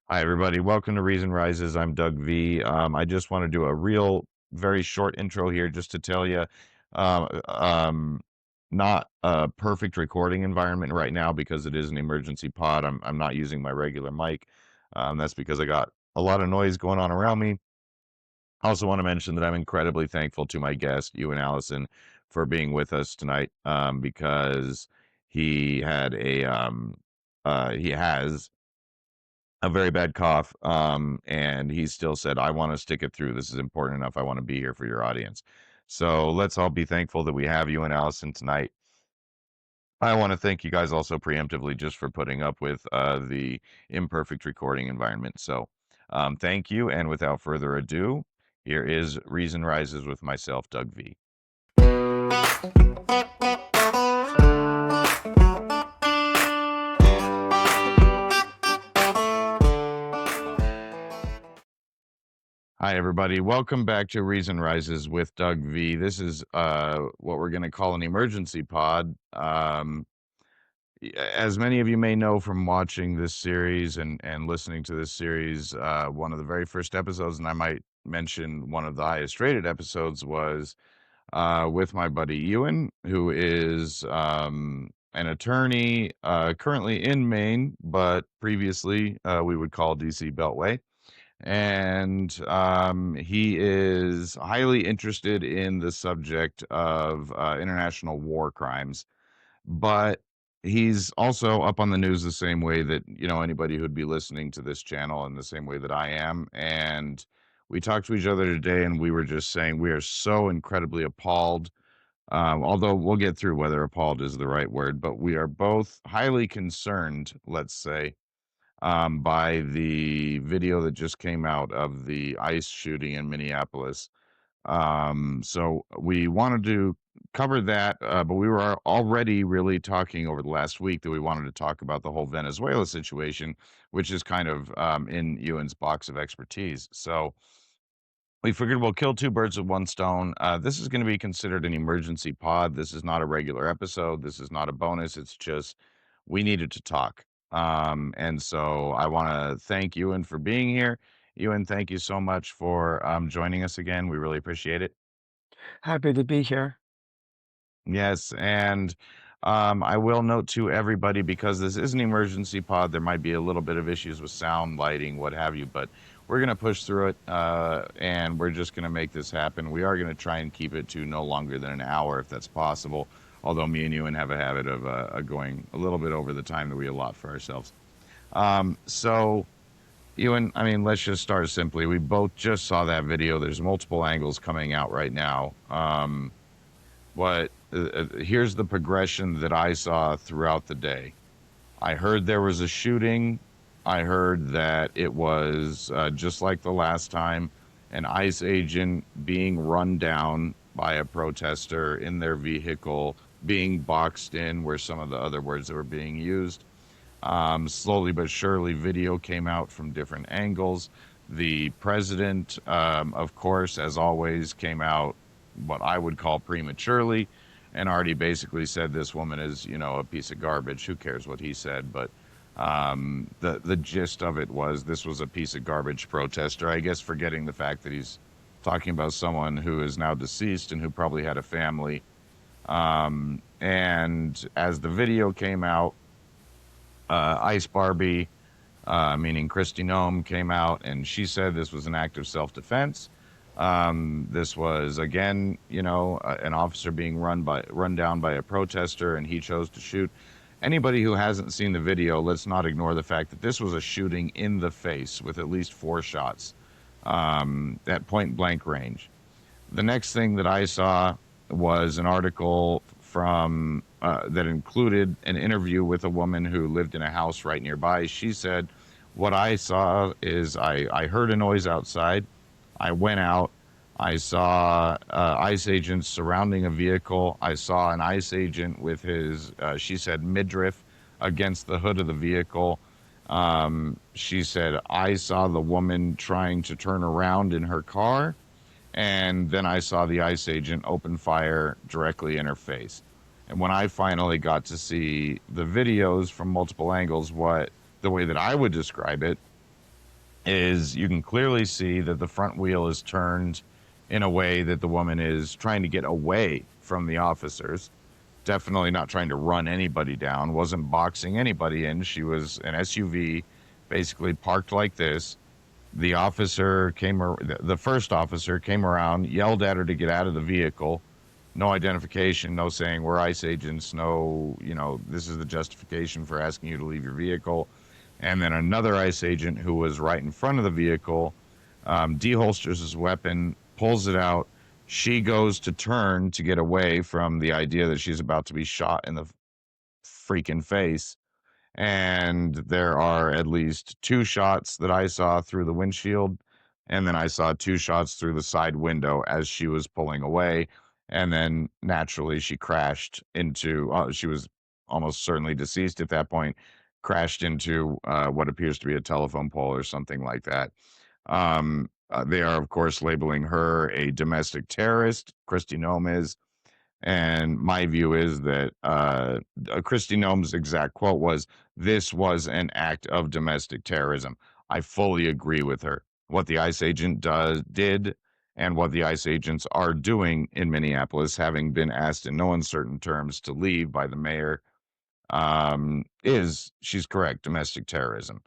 Hi, everybody. Welcome to Reason Rises. I'm Doug V. I just want to do a very short intro here just to tell you, uh, um, not a perfect recording environment right now because it is an emergency pod. I'm not using my regular mic. That's because I got a lot of noise going on around me. I also want to mention that I'm incredibly thankful to my guest, Ewen Allison, for being with us tonight, because he had he has a very bad cough, and he still said, "I want to stick it through. This is important enough. I want to be here for your audience." So let's all be thankful that we have you and Allison tonight. I want to thank you guys also preemptively just for putting up with the imperfect recording environment. So thank you, and without further ado, here is Reason Rises with myself, Doug V. Hi, everybody. Welcome back to Reason Rises with Doug V. This is what we're going to call an emergency pod. As many of you may know from watching this series and listening to this series, one of the very first episodes, and I might mention one of the highest rated episodes, was with my buddy Ewen, who is an attorney currently in Maine, but previously we would call DC Beltway. And he is highly interested in the subject of international war crimes, but he's also up on the news the same way that anybody who'd be listening to this channel, in the same way that I am. And we talked to each other today, and we were just saying we are so incredibly appalled, although we'll get through whether appalled is the right word, but we are both highly concerned, let's say, by the video that just came out of the ICE shooting in Minneapolis. So we wanted to cover that, but we were already really talking over the last week that we wanted to talk about the whole Venezuela situation, which is kind of in Ewan's box of expertise. So we figured we'll kill two birds with one stone. This is going to be considered an emergency pod. This is not a regular episode. This is not a bonus. It's just we needed to talk. And so I want to thank Ewan for being here. Ewan, thank you so much for joining us again. We really appreciate it. Happy to be here. Yes, and I will note to everybody, because this is an emergency pod, there might be a little bit of issues with sound, lighting, what have you, but we're going to push through it, and we're just going to make this happen. We are going to try and keep it to no longer than an hour if that's possible, although me and Ewan have a habit of going a little bit over the time that we allot for ourselves. So, Ewan, I mean, let's just start simply. We both just saw that video. There's multiple angles coming out right now. But here's the progression that I saw throughout the day. I heard there was a shooting. I heard that it was just like the last time, an ICE agent being run down by a protester in their vehicle, being boxed in, were some of the other words that were being used. Slowly but surely, video came out from different angles. The president, of course, as always, came out what I would call prematurely and already basically said this woman is, a piece of garbage. Who cares what he said? But the gist of it was this was a piece of garbage protester, I guess, forgetting the fact that he's talking about someone who is now deceased and who probably had a family. And as the video came out, Ice Barbie, meaning Christy Nome, came out and she said this was an act of self-defense. This was again, an officer being run down by a protester, and he chose to shoot. Anybody who hasn't seen the video, let's not ignore the fact that this was a shooting in the face with at least 4 shots at point blank range. The next thing that I saw was an article from that included an interview with a woman who lived in a house right nearby. She said, "What I saw is I heard a noise outside. I went out. I saw ICE agents surrounding a vehicle. I saw an ICE agent with his, she said, midriff against the hood of the vehicle. She said, I saw the woman trying to turn around in her car. And then I saw the ICE agent open fire directly in her face. And when I finally got to see the videos from multiple angles, the way that I would describe it is you can clearly see that the front wheel is turned in a way that the woman is trying to get away from the officers. Definitely not trying to run anybody down, wasn't boxing anybody in. She was an SUV, basically parked like this. The first officer came around, yelled at her to get out of the vehicle. No identification, no saying we're ICE agents, no, this is the justification for asking you to leave your vehicle. And then another ICE agent who was right in front of the vehicle deholsters his weapon, pulls it out. She goes to turn to get away from the idea that she's about to be shot in the freaking face. And there are at least two shots that I saw through the windshield. And then I saw two shots through the side window as she was pulling away. And then naturally, she crashed into, she was almost certainly deceased at that point, crashed into what appears to be a telephone pole or something like that. They are, of course, labeling her a domestic terrorist. Christy Nome is. And my view is that Christy Nome's exact quote was, "This was an act of domestic terrorism." I fully agree with her. What the ICE agent did, and what the ICE agents are doing in Minneapolis, having been asked in no uncertain terms to leave by the mayor, is she's correct, domestic terrorism.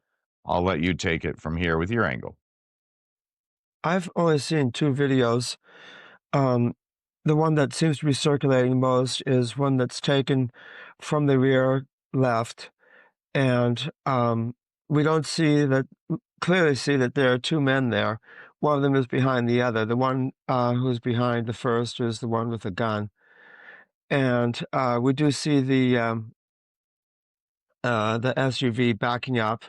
I'll let you take it from here with your angle. I've only seen 2 videos. Um, the one that seems to be circulating most is one that's taken from the rear left, and, we don't see that clearly see that there are 2 men there. One of them is behind the other. The one, who's behind the first is the one with the gun, and, we do see the SUV backing up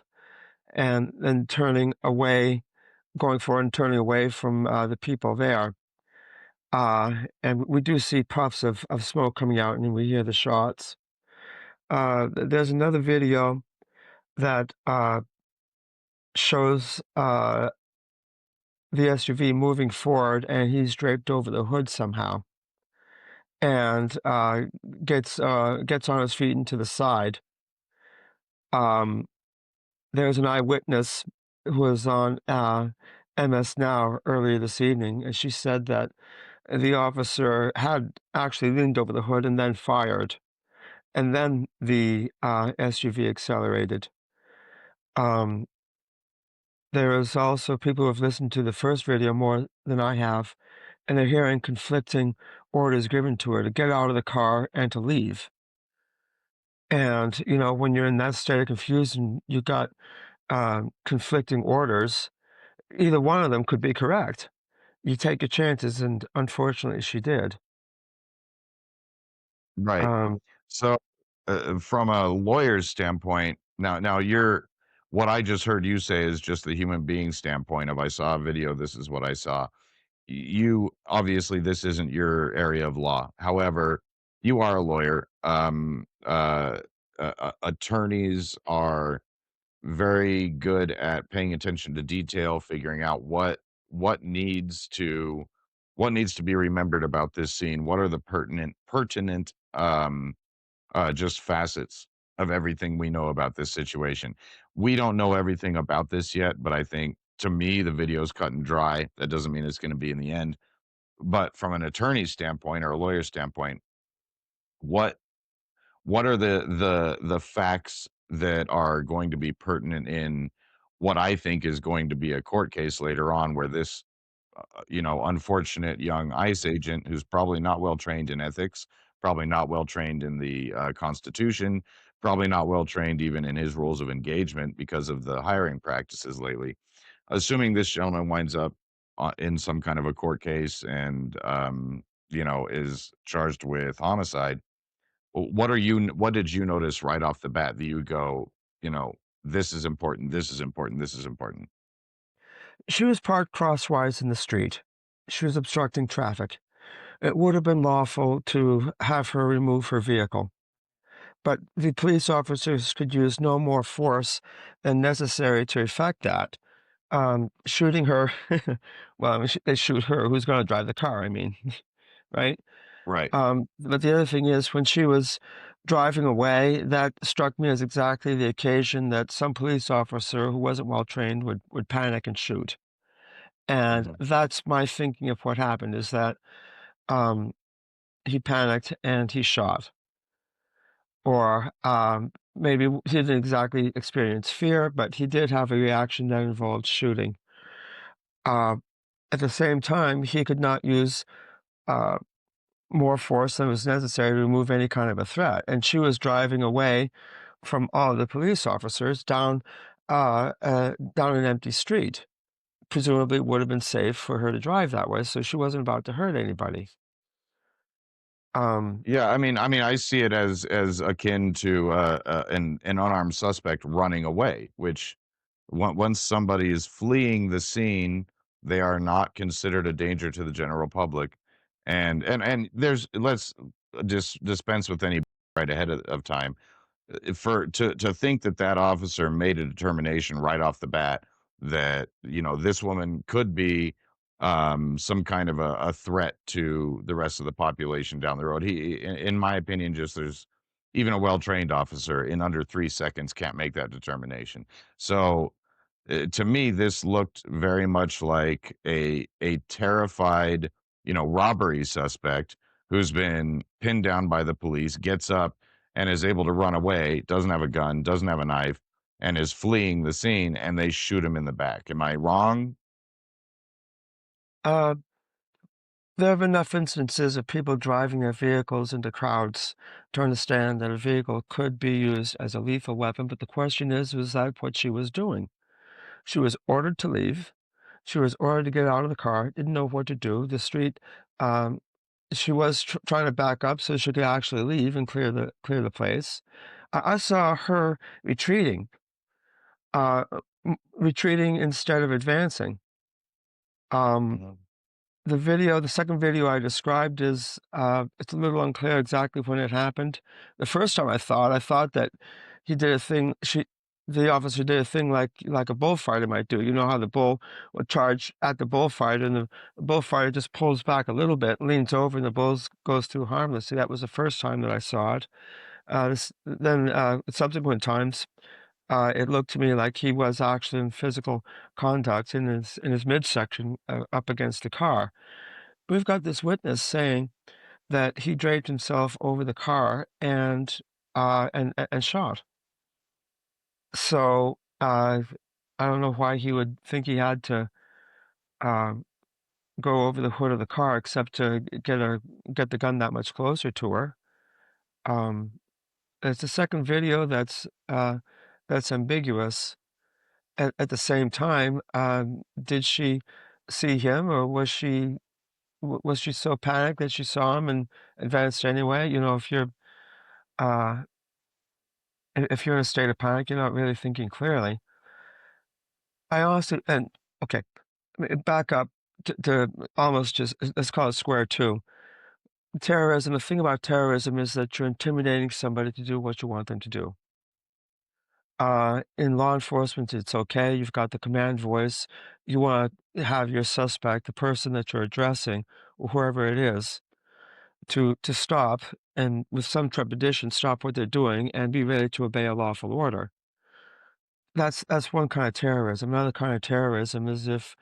and then turning away, going forward and turning away from, the people there. And we do see puffs of smoke coming out, and we hear the shots. There's another video that shows the SUV moving forward, and he's draped over the hood somehow, and gets on his feet and to the side. Um, there's an eyewitness who was on MS Now earlier this evening, and she said that the officer had actually leaned over the hood and then fired. And then the, SUV accelerated. Um, there is also people who have listened to the first video more than I have, and they're hearing conflicting orders given to her to get out of the car and to leave. And, when you're in that state of confusion, you got, conflicting orders. Either one of them could be correct. You take your chances, and unfortunately, she did. Right. Um, So, from a lawyer's standpoint, now you're what I just heard you say is just the human being standpoint of I saw a video, this is what I saw. You obviously this isn't your area of law. However, you are a lawyer. Attorneys are very good at paying attention to detail, figuring out what needs to what needs to be remembered about this scene. What are the pertinent just facets of everything we know about this situation. We don't know everything about this yet, but I think to me the video's cut and dry. That doesn't mean it's going to be in the end. But from an attorney's standpoint or a lawyer's standpoint, what what are the facts that are going to be pertinent in what I think is going to be a court case later on where this unfortunate young ICE agent who's probably not well trained in ethics, probably not well trained in the Constitution, probably not well trained even in his rules of engagement because of the hiring practices lately. Assuming this gentleman winds up in some kind of a court case and is charged with homicide, what did you notice right off the bat that you go, this is important, this is important, this is important? she was parked crosswise in the street. She was obstructing traffic. It would have been lawful to have her remove her vehicle, but the police officers could use no more force than necessary to effect that. Shooting her, well, I mean, they shoot her. Who's going to drive the car? I mean, right? Right. But the other thing is, when she was driving away, that struck me as exactly the occasion that some police officer who wasn't well trained would panic and shoot. And Mhm. that's my thinking of what happened is that um, he panicked and he shot. Or maybe he didn't exactly experience fear, but he did have a reaction that involved shooting. Uh, at the same time, he could not use uh, more force than was necessary to remove any kind of a threat. And she was driving away from all the police officers down an empty street. Presumably, it would have been safe for her to drive that way, so she wasn't about to hurt anybody. Um, Yeah, I mean, I see it as akin to an unarmed suspect running away, which once somebody is fleeing the scene, they are not considered a danger to the general public, and there's let's just dispense with any right ahead of time. For to think that that officer made a determination right off the bat that, you know, this woman could be, some kind of a threat to the rest of the population down the road. He in my opinion, just there's even a well-trained officer in under 3 seconds can't make that determination. So, to me, this looked very much like a terrified, you know, robbery suspect who's been pinned down by the police, gets up and is able to run away, doesn't have a gun, doesn't have a knife, and is fleeing the scene, and they shoot him in the back. Am I wrong? uh, there have been enough instances of people driving their vehicles into crowds to understand that a vehicle could be used as a lethal weapon, but the question is, was that what she was doing? She was ordered to leave. She was ordered to get out of the car, didn't know what to do. The street, um, she was trying to back up so she could actually leave and clear the place. I saw her retreating, uh, retreating instead of advancing. Um, Mhm. the second video I described is, it's a little unclear exactly when it happened. The first time I thought that he did a thing the officer did a thing like a bullfighter might do. You know how the bull would charge at the bullfighter, and the bullfighter just pulls back a little bit, leans over, and the bull goes through harmlessly. That was the first time that I saw it. Subsequent times, it looked to me like he was actually in physical contact in his midsection, up against the car. We've got this witness saying that he draped himself over the car and shot. So, I don't know why he would think he had to, um, go over the hood of the car except to get the gun that much closer to her. Um, it's the second video that's ambiguous. At the same time, did she see him, or was she so panicked that she saw him and advanced anyway? You know, uh, if you're in a state of panic, you're not really thinking clearly. I also and okay, back up to almost just let's call it square two. Terrorism. The thing about terrorism is that you're intimidating somebody to do what you want them to do. In law enforcement, it's okay. You've got the command voice. You want to have your suspect, the person that you're addressing, or whoever it is, to stop and with some trepidation stop what they're doing and be ready to obey a lawful order. That's one kind of terrorism. Another kind of terrorism is if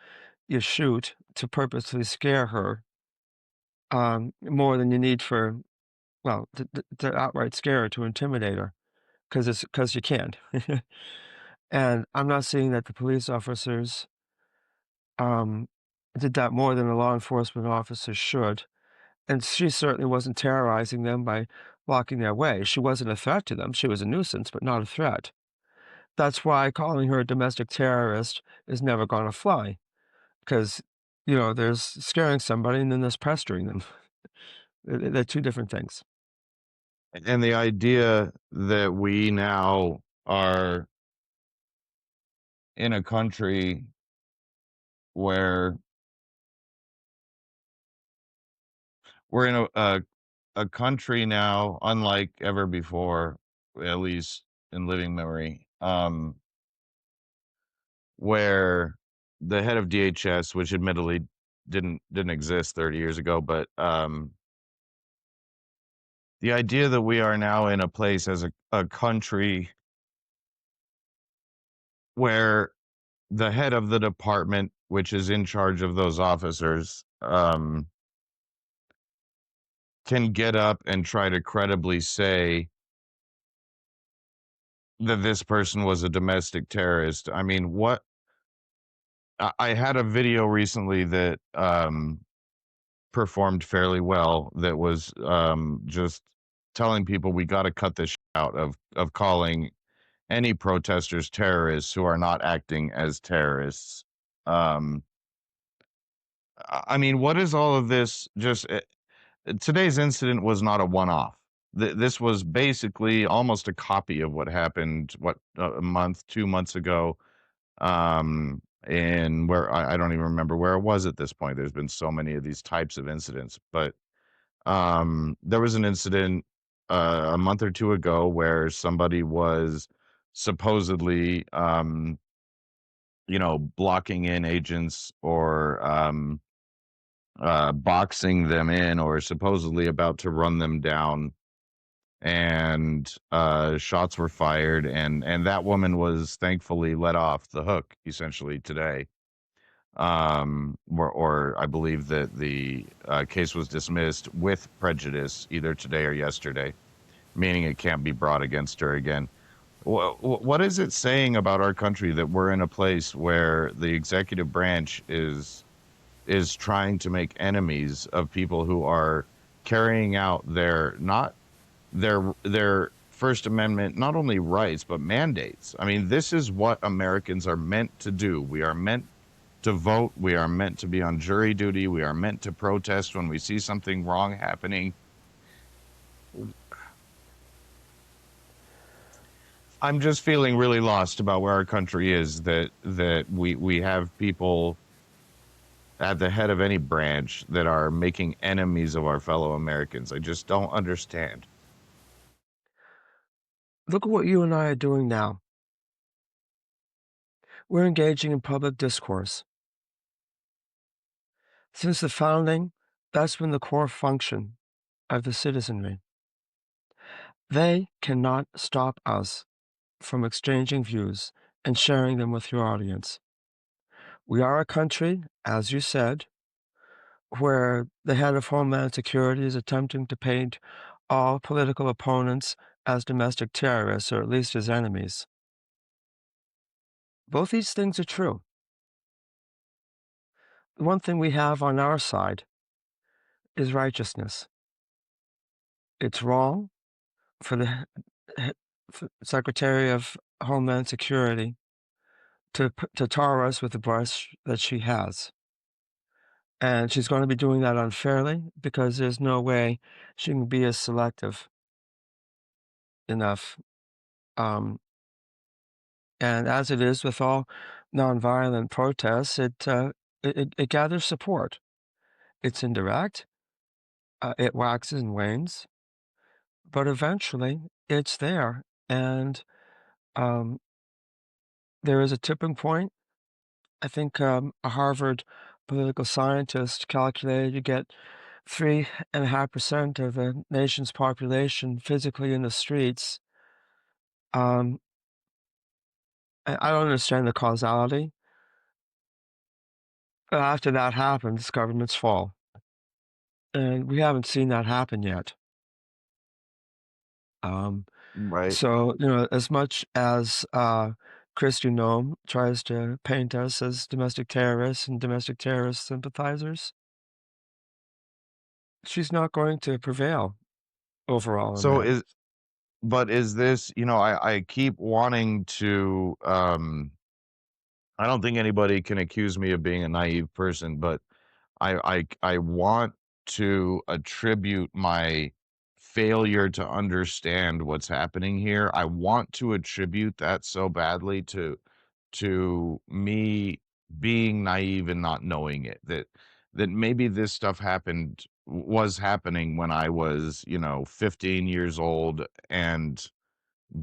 you shoot to purposely scare her, more than you need for well, to outright scare her, to intimidate her, because you can. And I'm not saying that the police officers, um, did that more than a law enforcement officer should, and she certainly wasn't terrorizing them by blocking their way. She wasn't a threat to them. She was a nuisance, but not a threat. That's why calling her a domestic terrorist is never gonna fly, 'cause, you know, there's scaring somebody and then there's pestering them. They're 2 different things. And the idea that we now are in a country where we're in a country now unlike ever before, at least in living memory, where the head of DHS, which admittedly didn't exist 30 years ago, but the idea that we are now in a place as a country where the head of the department, which is in charge of those officers, can get up and try to credibly say that this person was a domestic terrorist. I mean, what I had a video recently that performed fairly well that was just telling people we got to cut this out of calling any protesters terrorists who are not acting as terrorists. Um, I mean, what is all of this? Today's incident was not a one-off. This was basically almost a copy of what happened a month, 2 months ago, and where I don't even remember where it was at this point. There's been so many of these types of incidents, but there was an incident a month or two ago where somebody was supposedly, blocking in agents or boxing them in or supposedly about to run them down, and shots were fired, and that woman was thankfully let off the hook essentially today. Or I believe that the case was dismissed with prejudice either today or yesterday, meaning it can't be brought against her again. What is it saying about our country that we're in a place where the executive branch is trying to make enemies of people who are carrying out their not their First Amendment not only rights but mandates? I mean, this is what Americans are meant to do. We are meant to vote. We are meant to be on jury duty. We are meant to protest when we see something wrong happening. I'm just feeling really lost about where our country is, that we have people at the head of any branch that are making enemies of our fellow Americans. I just don't understand. Look at what you and I are doing now. We're engaging in public discourse. Since the founding, that's been the core function of the citizenry. They cannot stop us from exchanging views and sharing them with your audience. We are a country, as you said, where the head of Homeland Security is attempting to paint all political opponents as domestic terrorists, or at least as enemies. Both these things are true. The one thing we have on our side is righteousness. It's wrong for the Secretary of Homeland Security to tar us with the brush that she has. And she's going to be doing that unfairly because there's no way she can be as selective enough. Um, and as it is with all nonviolent protests, it gathers support. It's indirect, it waxes and wanes, but eventually it's there. And um, there is a tipping point. I think a Harvard political scientist calculated you get 3.5% of the nation's population physically in the streets. Um, I don't understand the causality. But after that happens, governments fall. And we haven't seen that happen yet. Um, Right. so, as much as Christy Nome tries to paint us as domestic terrorists and domestic terrorist sympathizers, she's not going to prevail overall in So that. is this, I keep wanting to, I don't think anybody can accuse me of being a naive person, but I want to attribute my failure to understand what's happening here. I want to attribute that so badly to me being naive and not knowing it, that maybe this stuff was happening when I was, 15 years old and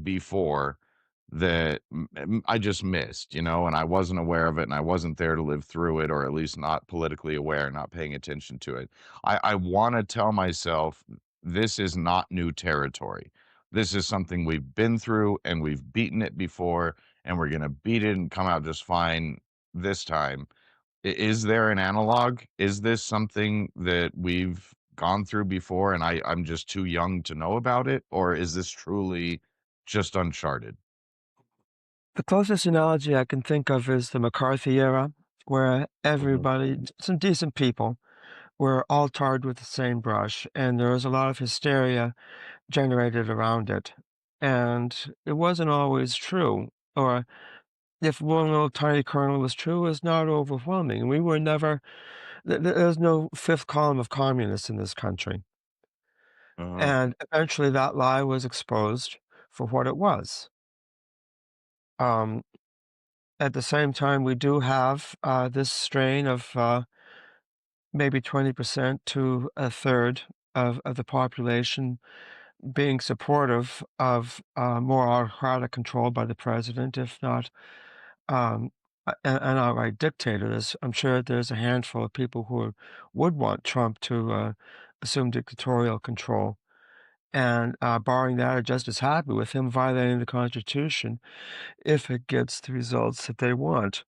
before, that I just missed, and I wasn't aware of it, and I wasn't there to live through it, or at least not politically aware, not paying attention to it. I want to tell myself this is not new territory. This is something we've been through and we've beaten it before, and we're going to beat it and come out just fine this time. Is there an analog? Is this something that we've gone through before and I'm just too young to know about it? Or is this truly just uncharted? The closest analogy I can think of is the McCarthy era, where Mhm. everybody, some decent people, were all tarred with the same brush, and there was a lot of hysteria generated around it. And it wasn't always true, or if one little tiny kernel was true, it was not overwhelming. We were never, there's no fifth column of communists in this country. Uh-huh. And eventually that lie was exposed for what it was. Um, at the same time, we do have this strain of maybe 20% to a third of the population being supportive of more autocratic control by the president, if not um, an outright dictator. I'm sure there's a handful of people who would want Trump to assume dictatorial control. And barring that, are just as happy with him violating the Constitution if it gets the results that they want.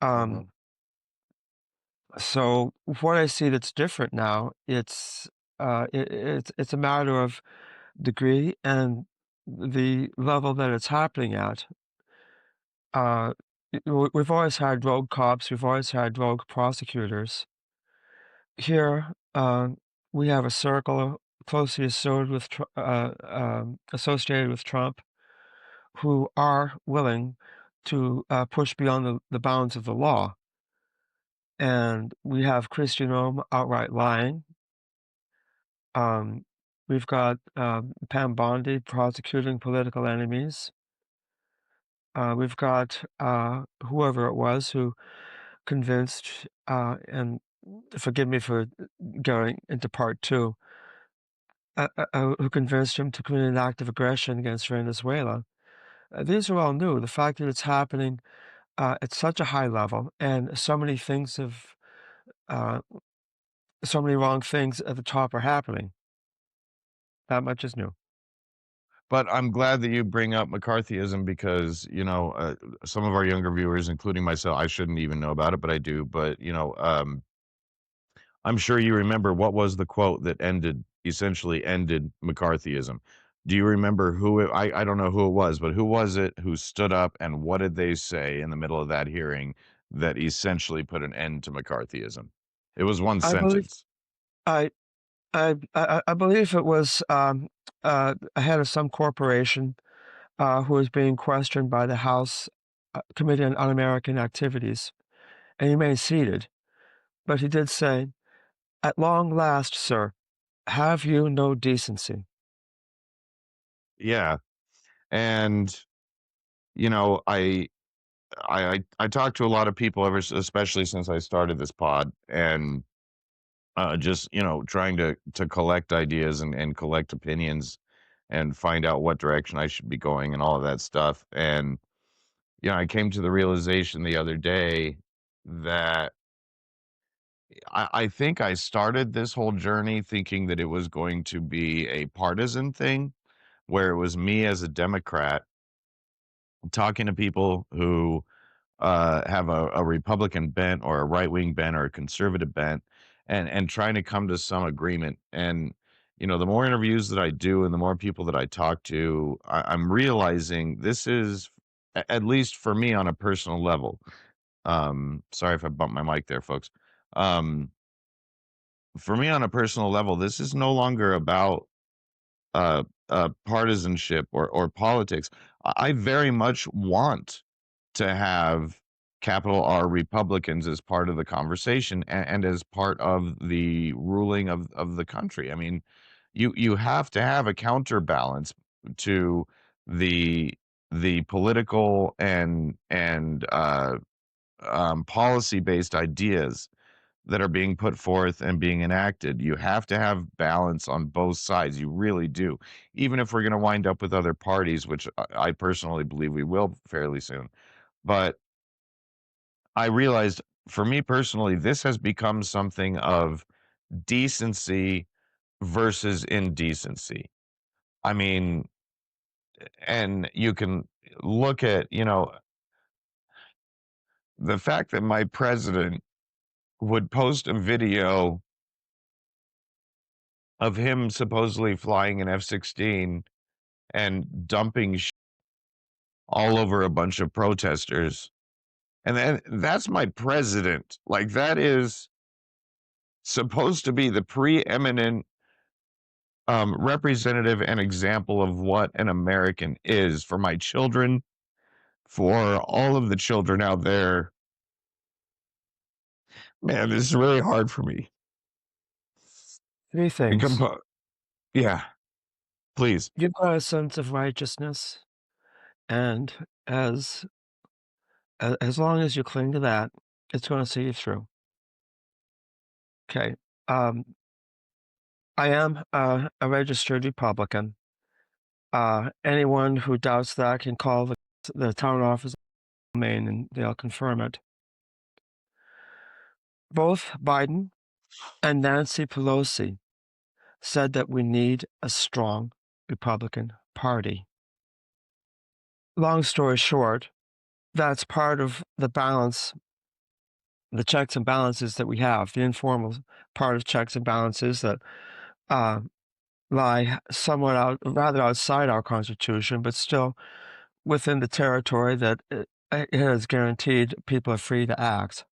Uh-huh. Um, so what I see that's different now, it's a matter of degree and the level that it's happening at. Uh, we've always had rogue cops, we've always had rogue prosecutors. Here, we have a circle closely associated with Trump who are willing to push beyond the bounds of the law. And we have Christian Rome outright lying. Um, we've got Pam Bondi prosecuting political enemies. We've got whoever it was who convinced, and forgive me for going into part two, who convinced him to commit an act of aggression against Venezuela. These are all new. The fact that it's happening at such a high level and uh, so many wrong things at the top are happening. That much is new. But I'm glad that you bring up McCarthyism because, some of our younger viewers, including myself, I shouldn't even know about it, but I do. But, I'm sure you remember what was the quote that essentially ended McCarthyism. Do you remember I don't know who it was, but who was it who stood up and what did they say in the middle of that hearing that essentially put an end to McCarthyism? It was one I believe sentence. I I believe it was a head of some corporation who was being questioned by the House Committee on Un-American Activities, and he remained seated. But he did say, "At long last, sir, have you no decency?" Yeah. And, you know, I talked to a lot of people especially since I started this pod and just, trying to collect ideas and collect opinions and find out what direction I should be going and all of that stuff. And, I came to the realization the other day that I think I started this whole journey thinking that it was going to be a partisan thing where it was me as a Democrat talking to people who have a Republican bent or a right wing bent or a conservative bent, and trying to come to some agreement. And the more interviews that I do, and the more people that I talk to, I'm realizing this is at least for me on a personal level. Sorry if I bumped my mic there, folks. Um, for me on a personal level, this is no longer about partisanship or politics. I very much want to have capital R Republicans as part of the conversation and as part of the ruling of the country. I mean, you have to have a counterbalance to the the political and policy based ideas that are being put forth and being enacted. You have to have balance on both sides. You really do. Even if we're going to wind up with other parties, which I personally believe we will fairly soon. But I realized for me personally, this has become something of decency versus indecency. I mean, and you can look at, the fact that my president would post a video of him supposedly flying an F-16 and dumping all over a bunch of protesters. And then that's my president. Like, that is supposed to be the preeminent representative and example of what an American is for my children, for all of the children out there. Man, this is really hard for me. Three things. Yeah, please. You've got a sense of righteousness, and as long as you cling to that, it's gonna see you through. Okay. Um, I am a registered Republican. Anyone who doubts that can call the town office in Maine, and they'll confirm it. Both Biden and Nancy Pelosi said that we need a strong Republican Party. Long story short, that's part of the balance, the checks and balances that we have, the informal part of checks and balances that uh, lie somewhat rather outside our Constitution, but still within the territory that it has guaranteed people are free to act.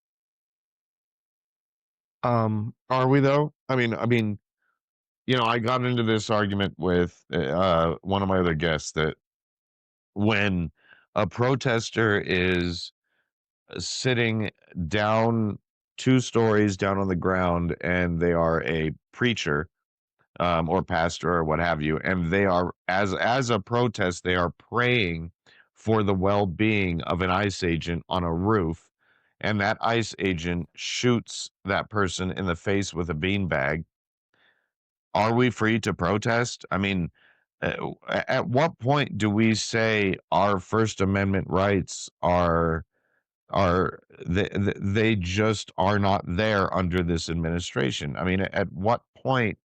Are we though? I mean, I got into this argument with one of my other guests that when a protester is sitting down 2 stories down on the ground and they are a preacher or pastor or what have you, and they are as a protest, they are praying for the well-being of an ICE agent on a roof, and that ICE agent shoots that person in the face with a beanbag. Are we free to protest? I mean, at what point do we say our First Amendment rights they just are not there under this administration? I mean, at what point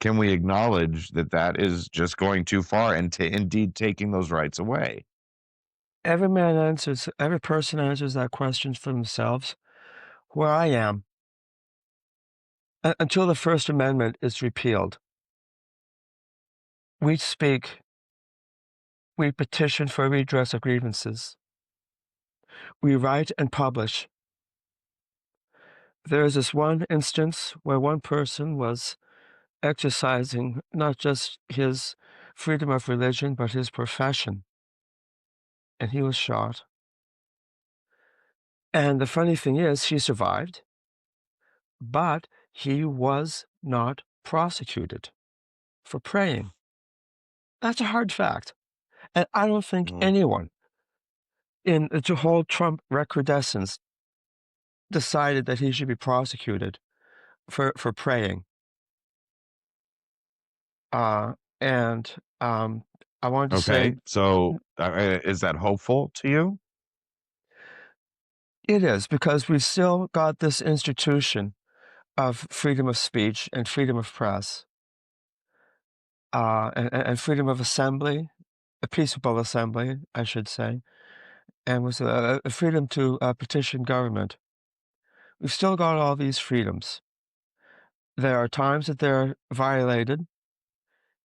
can we acknowledge that that is just going too far and to indeed taking those rights away? every person answers that question for themselves. Where I am, until the First Amendment is repealed, we speak, we petition for redress of grievances, we write and publish. There is this one instance where one person was exercising not just his freedom of religion, but his profession, and he was shot. And the funny thing is, he survived, but he was not prosecuted for praying. That's a hard fact. And I don't think Mm. anyone in the whole Trump recrudescence decided that he should be prosecuted for praying. Uh, and I wanted to say Okay, so is that hopeful to you? it is because we've still got this institution of freedom of speech and freedom of press, and freedom of assembly, a peaceable assembly, I should say, and was a freedom to petition government. We've still got all these freedoms. There are times that they're violated.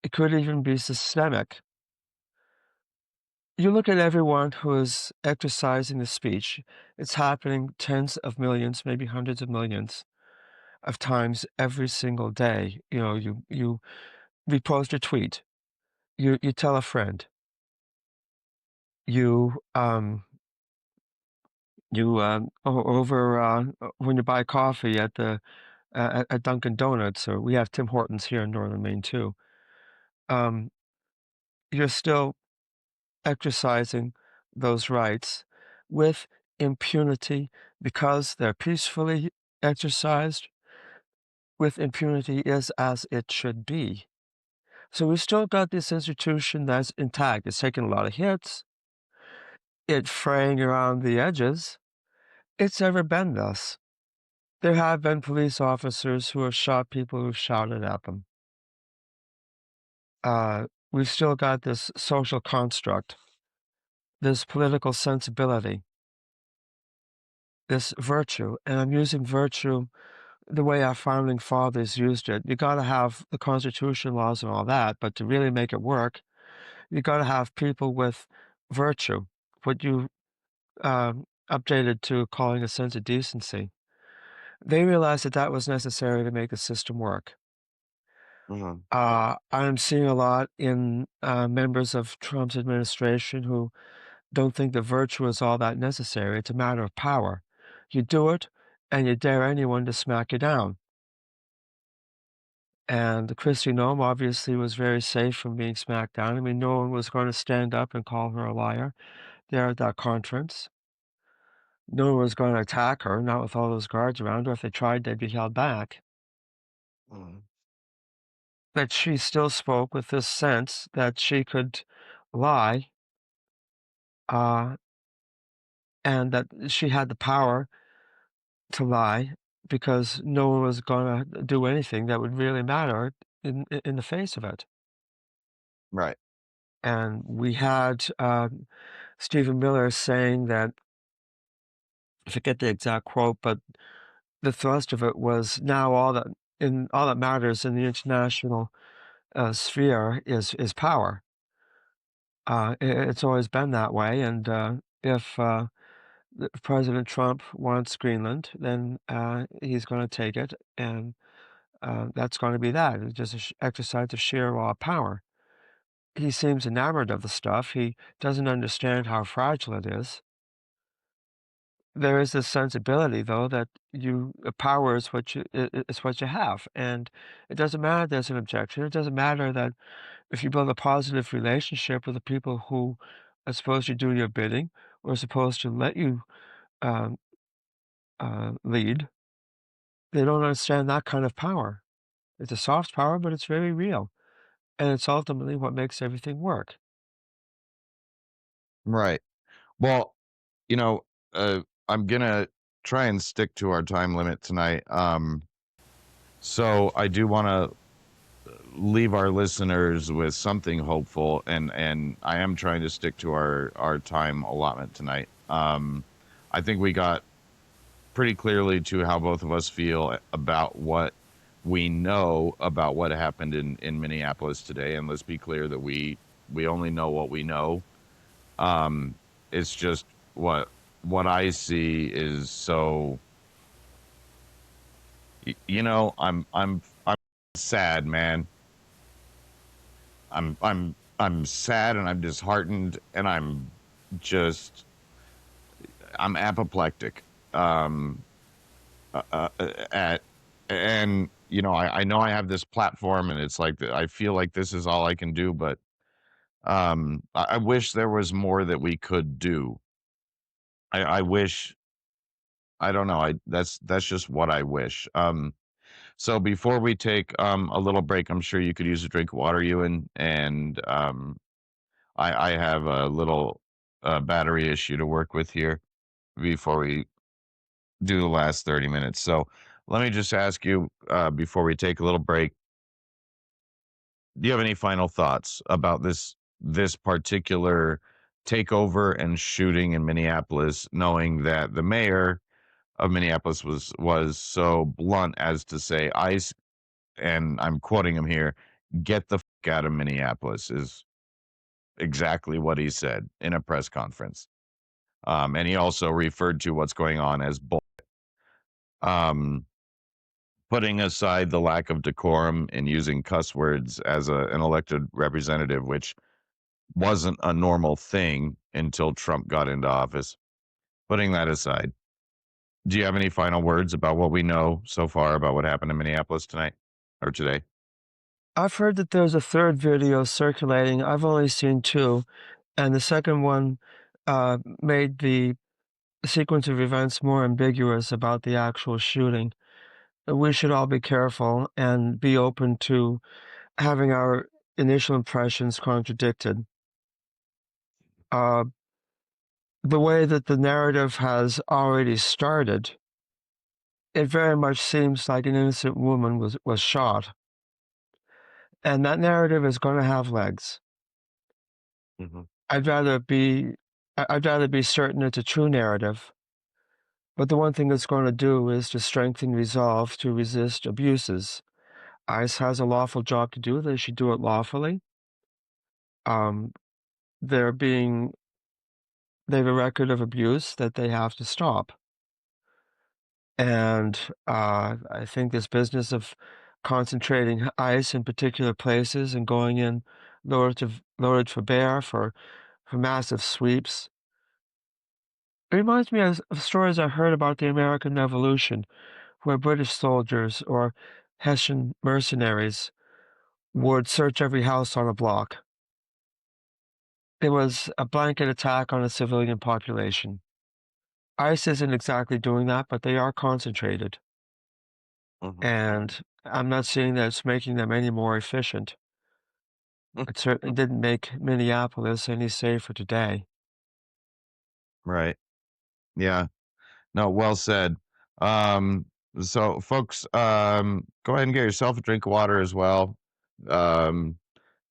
It could even be systemic. You look at everyone who is exercising the speech, it's happening tens of millions, maybe hundreds of millions of times every single day. You know, you repost a tweet, you tell a friend, you over when you buy coffee at the at Dunkin' Donuts, or we have Tim Hortons here in Northern Maine too. Um, you're still exercising those rights with impunity because they're peacefully exercised with impunity is as it should be. So we've still got this institution that's intact. It's taken a lot of hits. It's fraying around the edges. It's never been thus. There have been police officers who have shot people who shouted at them. we've still got this social construct, this political sensibility, this virtue, and I'm using virtue the way our founding fathers used it. You got to have the Constitution, laws, and all that, but to really make it work, you got to have people with virtue, what you updated to calling a sense of decency. They realized that that was necessary to make the system work. Mhm. I'm seeing a lot in members of Trump's administration who don't think the virtue is all that necessary. It's a matter of power. You do it, and you dare anyone to smack you down. And Kristi Noem obviously was very safe from being smacked down. I mean, no one was going to stand up and call her a liar there at that conference. No one was going to attack her, not with all those guards around her. If they tried, they'd be held back. Mhm. But she still spoke with this sense that she could lie, uh, and that she had the power to lie because no one was going to do anything that would really matter in the face of it. Right. And we had Stephen Miller saying that, I forget the exact quote, but the thrust of it was now all that matters in the international sphere is power. It's always been that way, and if President Trump wants Greenland, then he's going to take it, and that's going to be that. It's just an exercise of sheer raw power. He seems enamored of the stuff. He doesn't understand how fragile it is. There is this sensibility, though, that power is is what you have, and it doesn't matter there's an objection. It doesn't matter that if you build a positive relationship with the people who are supposed to do your bidding or are supposed to let you um, lead, they don't understand that kind of power. It's a soft power, but it's very real, and it's ultimately what makes everything work. Right. Well, you know, I'm gonna try and stick to our time limit tonight. So I do want to leave our listeners with something hopeful, and I am trying to stick to our time allotment tonight. I think we got pretty clearly to how both of us feel about what we know about what happened in Minneapolis today. And let's be clear that we only know what we know. It's just what I see is so I'm sad, man. I'm sad and I'm disheartened and just I'm apoplectic. Um, at and I know I have this platform and it's like I feel like this is all I can do, but I wish there was more that we could do. I wish I don't know. I that's just what I wish. So before we take a little break, I'm sure you could use a drink of water, Ewan, and I have a little battery issue to work with here before we do the last 30 minutes. So let me just ask you before we take a little break, do you have any final thoughts about this particular takeover and shooting in Minneapolis, knowing that the mayor of Minneapolis was so blunt as to say, and I'm quoting him here, "Get the fuck out of Minneapolis," is exactly what he said in a press conference. And he also referred to what's going on as bull. Um, Putting aside the lack of decorum in using cuss words as an elected representative, which wasn't a normal thing until Trump got into office. Putting that aside, do you have any final words about what we know so far about what happened in Minneapolis tonight or today? I've heard that there's a third video circulating. I've only seen two, and the second one made the sequence of events more ambiguous about the actual shooting. We should all be careful and be open to having our initial impressions contradicted. Uh, the way that the narrative has already started, it very much seems like an innocent woman was shot. and that narrative is going to have legs. Mhm. I'd rather be I'd rather be certain it's a true narrative, but the one thing it's going to do is to strengthen resolve to resist abuses. ICE has a lawful job to do. They should do it lawfully. Um, they're being they have a record of abuse that they have to stop. And I think this business of concentrating ICE in particular places and going in loaded for bear for massive sweeps. It reminds me of stories I heard about the American Revolution, where British soldiers or Hessian mercenaries would search every house on a block. It was a blanket attack on a civilian population. ICE isn't exactly doing that, but they are concentrated. Mhm. Mhm. And I'm not seeing that it's making them any more efficient. It certainly didn't make Minneapolis any safer today. Right. Yeah. No, well said. Um, so folks, go ahead and get yourself a drink of water as well. Um,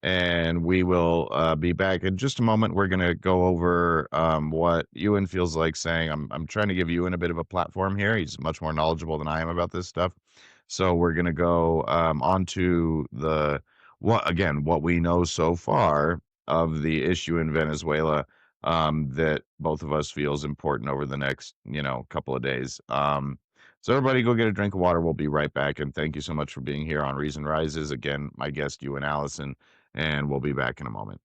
and we will be back in just a moment. We're gonna go over what Ewan feels like saying. I'm trying to give Ewan a bit of a platform here. He's much more knowledgeable than I am about this stuff. So we're gonna go on to the what we know so far of the issue in Venezuela that both of us feels important over the next couple of days. So everybody go get a drink of water. We'll be right back. And thank you so much for being here on Reason Rises. Again, my guest, Ewan Allison, and we'll be back in a moment.